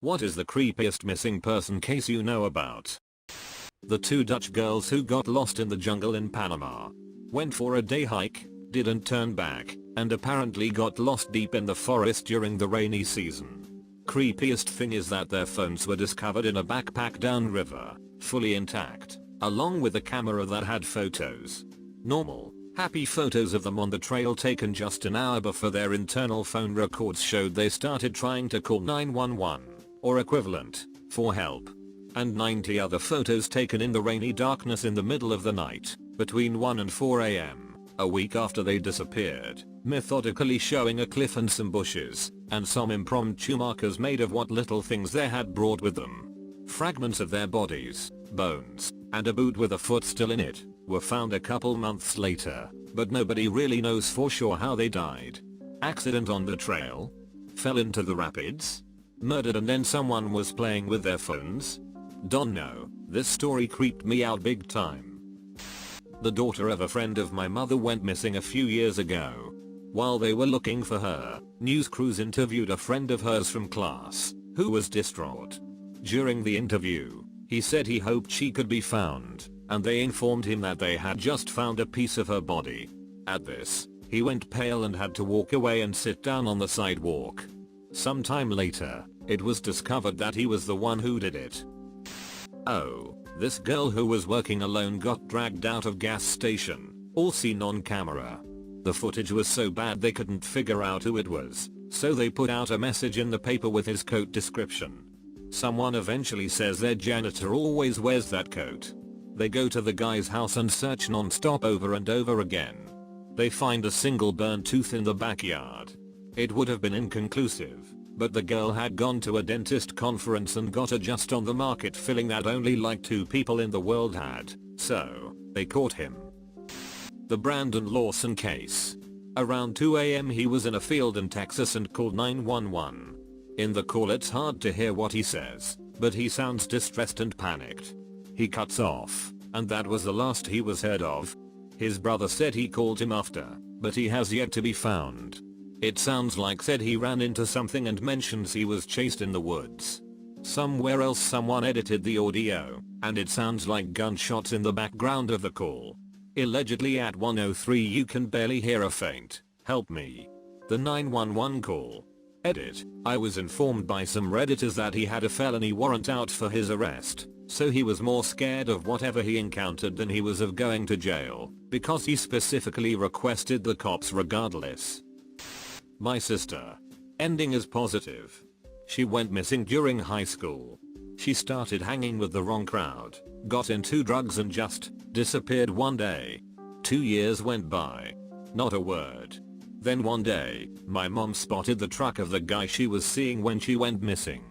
What is the creepiest missing person case you know about? The two Dutch girls who got lost in the jungle in Panama. Went for a day hike, didn't turn back, and apparently got lost deep in the forest during the rainy season. Creepiest thing is that their phones were discovered in a backpack downriver, fully intact, along with a camera that had photos. Normal, happy photos of them on the trail taken just an hour before their internal phone records showed they started trying to call 911, or equivalent, for help. And 90 other photos taken in the rainy darkness in the middle of the night, between 1 and 4 am, a week after they disappeared, methodically showing a cliff and some bushes, and some impromptu markers made of what little things they had brought with them. Fragments of their bodies, bones, and a boot with a foot still in it, were found a couple months later, but nobody really knows for sure how they died. Accident on the trail? Fell into the rapids? Murdered and then someone was playing with their phones? Don't know, this story creeped me out big time. The daughter of a friend of my mother went missing a few years ago. While they were looking for her, news crews interviewed a friend of hers from class, who was distraught. During the interview, he said he hoped she could be found, and they informed him that they had just found a piece of her body. At this, he went pale and had to walk away and sit down on the sidewalk. Sometime later, it was discovered that he was the one who did it. Oh, this girl who was working alone got dragged out of gas station, all seen on camera. The footage was so bad they couldn't figure out who it was, so they put out a message in the paper with his coat description. Someone eventually says their janitor always wears that coat. They go to the guy's house and search non-stop over and over again. They find a single burnt tooth in the backyard. It would have been inconclusive, but the girl had gone to a dentist conference and got a just on the market filling that only like 2 people in the world had, so they caught him. The Brandon Lawson case. Around 2 am he was in a field in Texas and called 911. In the call it's hard to hear what he says, but he sounds distressed and panicked. He cuts off, and that was the last he was heard of. His brother said he called him after, but he has yet to be found. It sounds like said he ran into something and mentions he was chased in the woods. Somewhere else someone edited the audio, and it sounds like gunshots in the background of the call. Allegedly at 1:03 you can barely hear a faint, "Help me." The 911 call. Edit, I was informed by some redditors that he had a felony warrant out for his arrest, so he was more scared of whatever he encountered than he was of going to jail, because he specifically requested the cops regardless. My sister. Ending is positive. She went missing during high school. She started hanging with the wrong crowd, got into drugs and just disappeared one day. 2 years went by. Not a word. Then one day, my mom spotted the truck of the guy she was seeing when she went missing.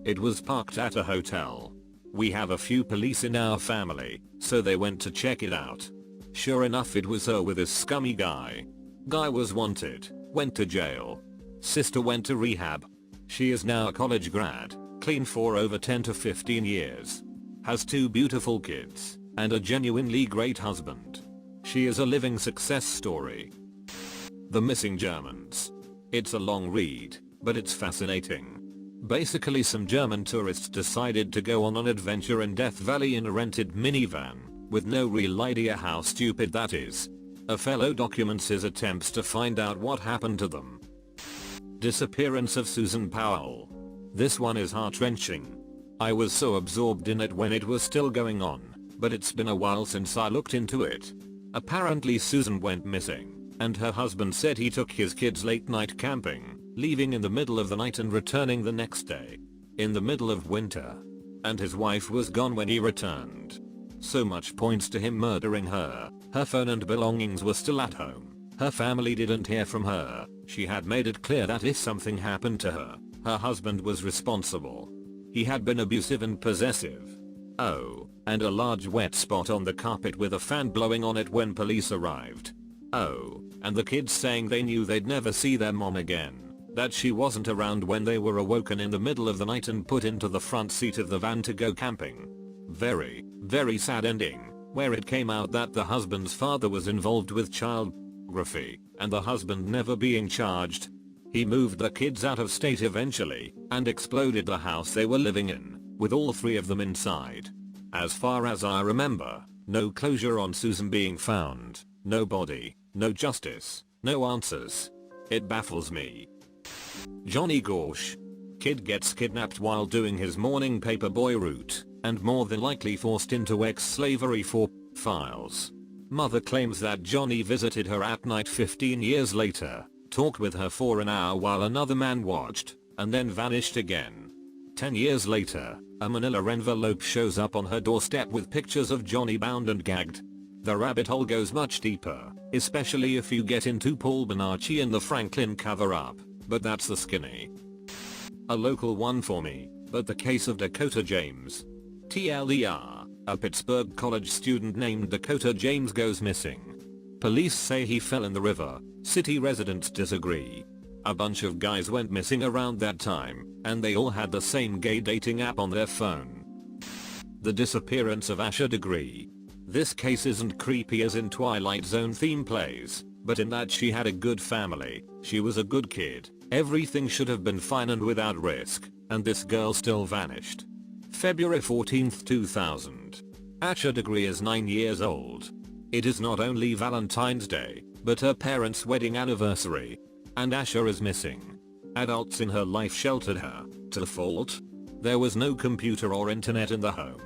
It was parked at a hotel. We have a few police in our family, so they went to check it out. Sure enough it was her with this scummy guy. Guy was wanted, went to jail. Sister went to rehab. She is now a college grad, clean for over 10 to 15 years. Has 2 beautiful kids, and a genuinely great husband. She is a living success story. The Missing Germans. It's a long read, but it's fascinating. Basically some German tourists decided to go on an adventure in Death Valley in a rented minivan, with no real idea how stupid that is. A fellow documents his attempts to find out what happened to them. Disappearance of Susan Powell. This one is heart-wrenching. I was so absorbed in it when it was still going on, but it's been a while since I looked into it. Apparently Susan went missing, and her husband said he took his kids late night camping, leaving in the middle of the night and returning the next day. In the middle of winter. And his wife was gone when he returned. So much points to him murdering her. Her phone and belongings were still at home. Her family didn't hear from her. She had made it clear that if something happened to her, her husband was responsible. He had been abusive and possessive. Oh, and a large wet spot on the carpet with a fan blowing on it when police arrived. Oh, and the kids saying they knew they'd never see their mom again. That she wasn't around when they were awoken in the middle of the night and put into the front seat of the van to go camping. Very, very sad ending, where it came out that the husband's father was involved with child pornography, and the husband never being charged. He moved the kids out of state eventually and exploded the house they were living in, with all 3 of them inside. As far as I remember, no closure on Susan being found, no body, no justice, no answers. It baffles me. Johnny Gorsh. Kid gets kidnapped while doing his morning paperboy route, and more than likely forced into ex-slavery for files. Mother claims that Johnny visited her at night 15 years later, talked with her for an hour while another man watched, and then vanished again. 10 years later, a manila envelope shows up on her doorstep with pictures of Johnny bound and gagged. The rabbit hole goes much deeper, especially if you get into Paul Bonacci and the Franklin cover-up, but that's the skinny. A local one for me, but the case of Dakota James. TLDR, a Pittsburgh college student named Dakota James goes missing. Police say he fell in the river, city residents disagree. A bunch of guys went missing around that time, and they all had the same gay dating app on their phone. The disappearance of Asher Degree. This case isn't creepy as in Twilight Zone theme plays, but in that she had a good family, she was a good kid, everything should have been fine and without risk, and this girl still vanished. February 14, 2000. Asher Degree is 9 years old. It is not only Valentine's Day, but her parents' wedding anniversary. And Asher is missing. Adults in her life sheltered her. To the fault? There was no computer or internet in the home.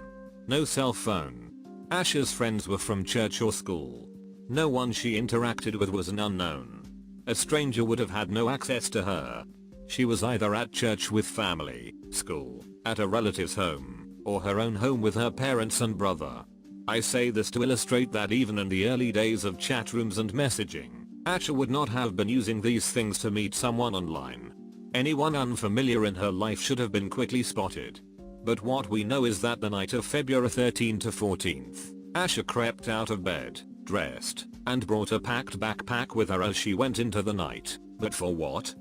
No cell phone. Asher's friends were from church or school. No one she interacted with was an unknown. A stranger would have had no access to her. She was either at church with family, school, at a relative's home, or her own home with her parents and brother. I say this to illustrate that even in the early days of chat rooms and messaging, Asher would not have been using these things to meet someone online. Anyone unfamiliar in her life should have been quickly spotted. But what we know is that the night of February 13 to 14th, Asher crept out of bed, dressed, and brought a packed backpack with her as she went into the night. But for what?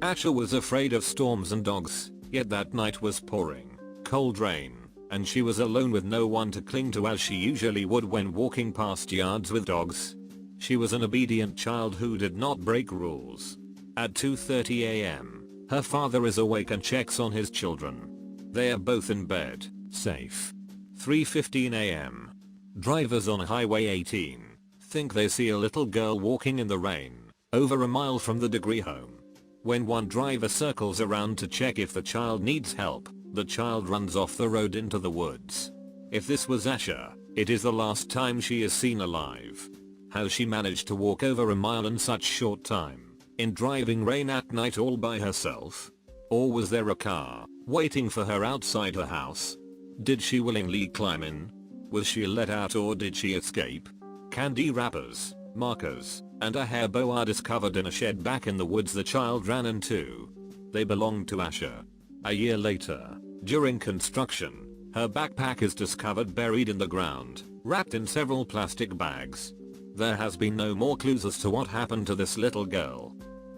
Asher was afraid of storms and dogs, yet that night was pouring, cold rain, and she was alone with no one to cling to as she usually would when walking past yards with dogs. She was an obedient child who did not break rules. At 2:30 am, her father is awake and checks on his children. They are both in bed, safe. 3:15 am. Drivers on Highway 18 think they see a little girl walking in the rain, over a mile from the Degree home. When one driver circles around to check if the child needs help, the child runs off the road into the woods. If this was Asher, it is the last time she is seen alive. How she managed to walk over a mile in such short time, in driving rain at night all by herself? Or was there a car, waiting for her outside her house? Did she willingly climb in? Was she let out or did she escape? Candy wrappers, markers, and a hair bow are discovered in a shed back in the woods the child ran into. They belonged to Asher. A year later, during construction, her backpack is discovered buried in the ground, wrapped in several plastic bags. There has been no more clues as to what happened to this little girl.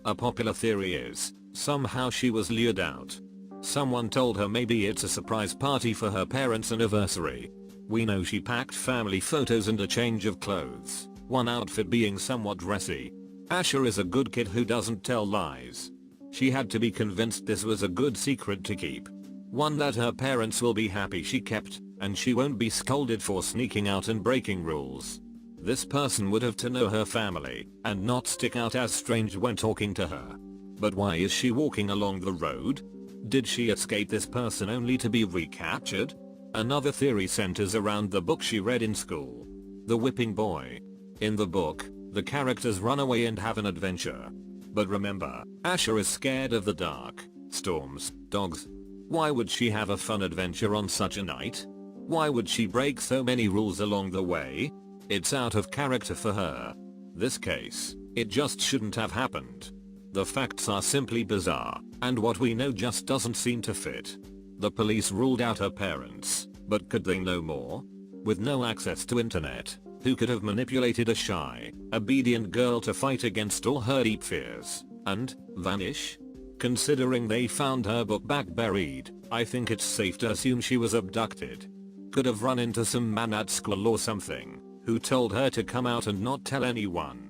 A popular theory is, somehow she was lured out. Someone told her maybe it's a surprise party for her parents' anniversary. We know she packed family photos and a change of clothes, one outfit being somewhat dressy. Asher is a good kid who doesn't tell lies. She had to be convinced this was a good secret to keep. One that her parents will be happy she kept, and she won't be scolded for sneaking out and breaking rules. This person would have to know her family, and not stick out as strange when talking to her. But why is she walking along the road? Did she escape this person only to be recaptured? Another theory centers around the book she read in school, The Whipping Boy. In the book, the characters run away and have an adventure. But remember, Asher is scared of the dark, storms, dogs. Why would she have a fun adventure on such a night? Why would she break so many rules along the way? It's out of character for her. This case, it just shouldn't have happened. The facts are simply bizarre, and what we know just doesn't seem to fit. The police ruled out her parents, but could they know more? With no access to internet, who could have manipulated a shy, obedient girl to fight against all her deep fears, and vanish? Considering they found her book bag buried, I think it's safe to assume she was abducted. Could have run into some man at school or something, who told her to come out and not tell anyone.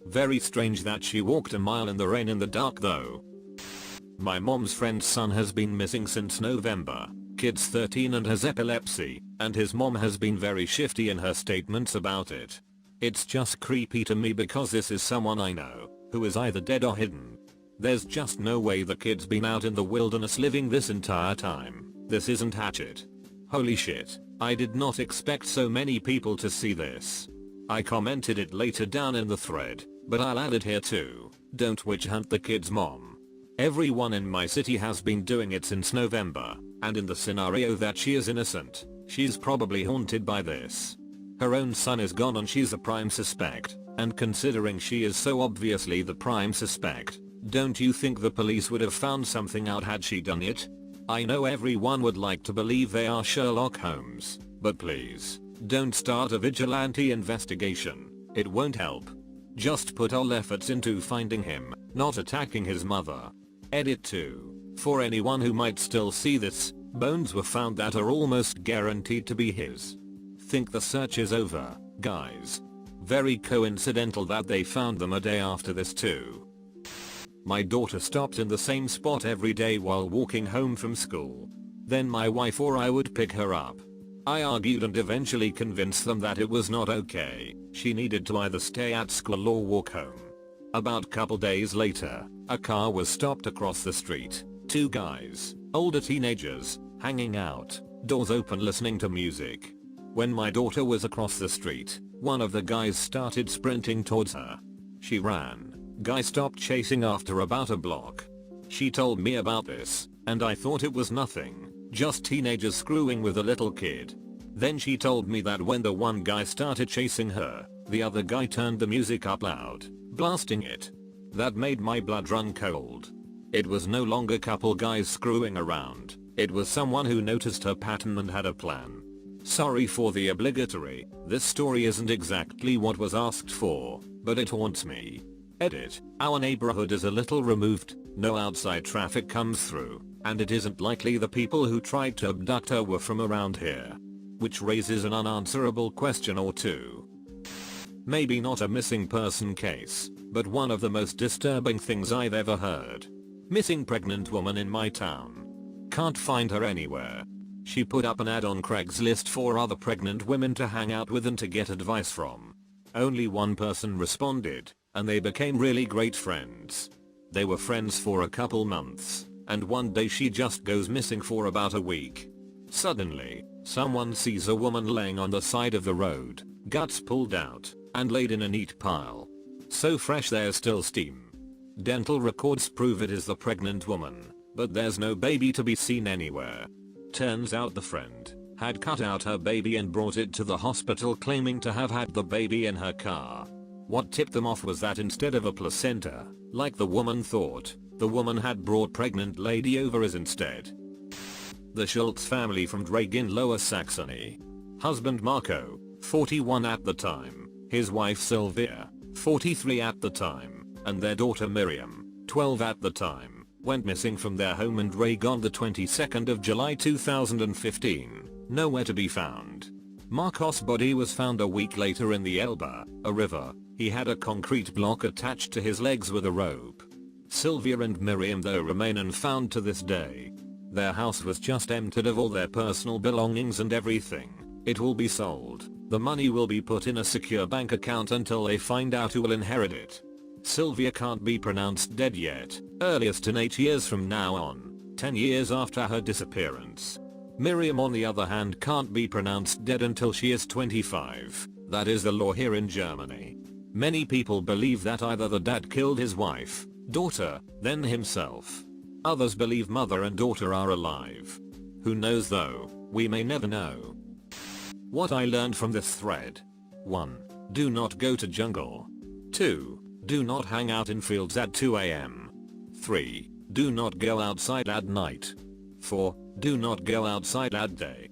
Very strange that she walked a mile in the rain in the dark though. My mom's friend's son has been missing since November. Kid's 13 and has epilepsy, and his mom has been very shifty in her statements about it. It's just creepy to me because this is someone I know, who is either dead or hidden. There's just no way the kid's been out in the wilderness living this entire time. This isn't Hatchet. Holy shit, I did not expect so many people to see this. I commented it later down in the thread, but I'll add it here too. Don't witch hunt the kid's mom. Everyone in my city has been doing it since November, and in the scenario that she is innocent, she's probably haunted by this. Her own son is gone and she's a prime suspect, and considering she is so obviously the prime suspect, don't you think the police would have found something out had she done it? I know everyone would like to believe they are Sherlock Holmes, but please, don't start a vigilante investigation. It won't help. Just put all efforts into finding him, not attacking his mother. Edit 2. For anyone who might still see this, bones were found that are almost guaranteed to be his. Think the search is over, guys. Very coincidental that they found them a day after this too. My daughter stopped in the same spot every day while walking home from school. Then my wife or I would pick her up. I argued and eventually convinced them that it was not okay. She needed to either stay at school or walk home. About couple days later, a car was stopped across the street. Two guys, older teenagers, hanging out, doors open listening to music. When my daughter was across the street, one of the guys started sprinting towards her. She ran. Guy stopped chasing after about a block. She told me about this, and I thought it was nothing, just teenagers screwing with a little kid. Then she told me that when the one guy started chasing her, the other guy turned the music up loud, blasting it. That made my blood run cold. It was no longer couple guys screwing around, it was someone who noticed her pattern and had a plan. Sorry for the obligatory, this story isn't exactly what was asked for, but it haunts me. Edit, our neighborhood is a little removed, no outside traffic comes through, and it isn't likely the people who tried to abduct her were from around here. Which raises an unanswerable question or two. Maybe not a missing person case, but one of the most disturbing things I've ever heard. Missing pregnant woman in my town. Can't find her anywhere. She put up an ad on Craigslist for other pregnant women to hang out with and to get advice from. Only one person responded, and they became really great friends. They were friends for a couple months, and one day she just goes missing for about a week. Suddenly, someone sees a woman laying on the side of the road, guts pulled out, and laid in a neat pile. So fresh there's still steam. Dental records prove it is the pregnant woman, but there's no baby to be seen anywhere. Turns out the friend had cut out her baby and brought it to the hospital claiming to have had the baby in her car. What tipped them off was that instead of a placenta, like the woman thought, the woman had brought pregnant lady ovaries instead. The Schultz family from Drag in Lower Saxony. Husband Marco, 41 at the time, his wife Sylvia, 43 at the time, and their daughter Miriam, 12 at the time, went missing from their home in Drag on the 22nd of July 2015, nowhere to be found. Marcos' body was found a week later in the Elbe, a river. He had a concrete block attached to his legs with a rope. Sylvia and Miriam though remain unfound to this day. Their house was just emptied of all their personal belongings and everything. It will be sold. The money will be put in a secure bank account until they find out who will inherit it. Sylvia can't be pronounced dead yet, earliest in 8 years from now on, 10 years after her disappearance. Miriam on the other hand can't be pronounced dead until she is 25, that is the law here in Germany. Many people believe that either the dad killed his wife, daughter, then himself. Others believe mother and daughter are alive. Who knows though, we may never know. What I learned from this thread. 1. Do not go to jungle. 2. Do not hang out in fields at 2 AM. 3. Do not go outside at night. 4. Do not go outside at day.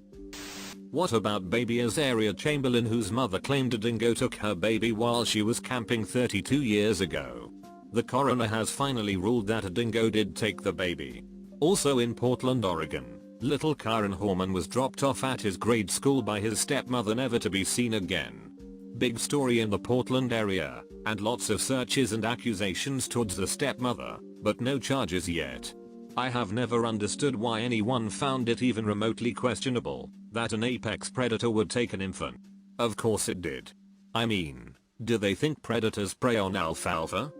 What about baby Azaria Chamberlain whose mother claimed a dingo took her baby while she was camping 32 years ago? The coroner has finally ruled that a dingo did take the baby. Also in Portland, Oregon, little Karen Horman was dropped off at his grade school by his stepmother never to be seen again. Big story in the Portland area, and lots of searches and accusations towards the stepmother, but no charges yet. I have never understood why anyone found it even remotely questionable that an apex predator would take an infant. Of course it did. I mean, do they think predators prey on alfalfa?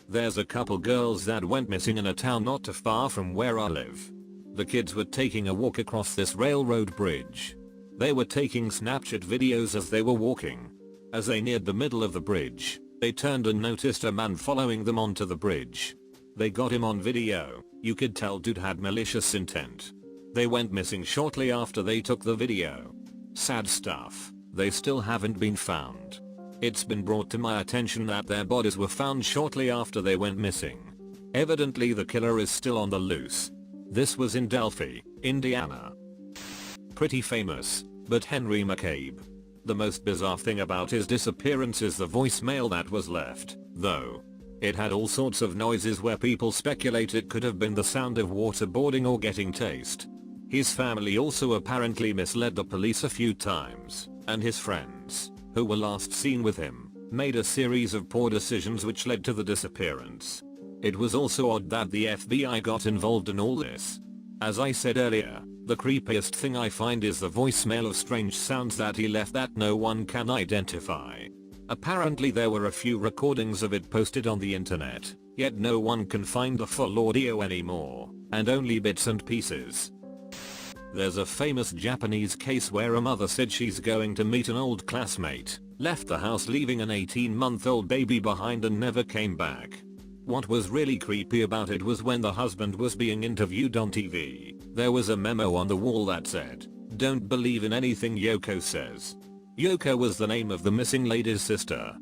There's a couple girls that went missing in a town not too far from where I live. The kids were taking a walk across this railroad bridge. They were taking Snapchat videos as they were walking. As they neared the middle of the bridge, they turned and noticed a man following them onto the bridge. They got him on video. You could tell dude had malicious intent. They went missing shortly after they took the video. Sad stuff. They still haven't been found. It's been brought to my attention that their bodies were found shortly after they went missing. Evidently the killer is still on the loose. This was in Delphi, Indiana. Pretty famous, but Henry McCabe. The most bizarre thing about his disappearance is the voicemail that was left, though. It had all sorts of noises where people speculate it could have been the sound of waterboarding or getting tased. His family also apparently misled the police a few times, and his friends, who were last seen with him, made a series of poor decisions which led to the disappearance. It was also odd that the FBI got involved in all this. As I said earlier, the creepiest thing I find is the voicemail of strange sounds that he left that no one can identify. Apparently there were a few recordings of it posted on the internet, yet no one can find the full audio anymore, and only bits and pieces. There's a famous Japanese case where a mother said she's going to meet an old classmate, left the house leaving an 18-month-old baby behind and never came back. What was really creepy about it was when the husband was being interviewed on TV, there was a memo on the wall that said, "Don't believe in anything Yoko says." Yoko was the name of the missing lady's sister,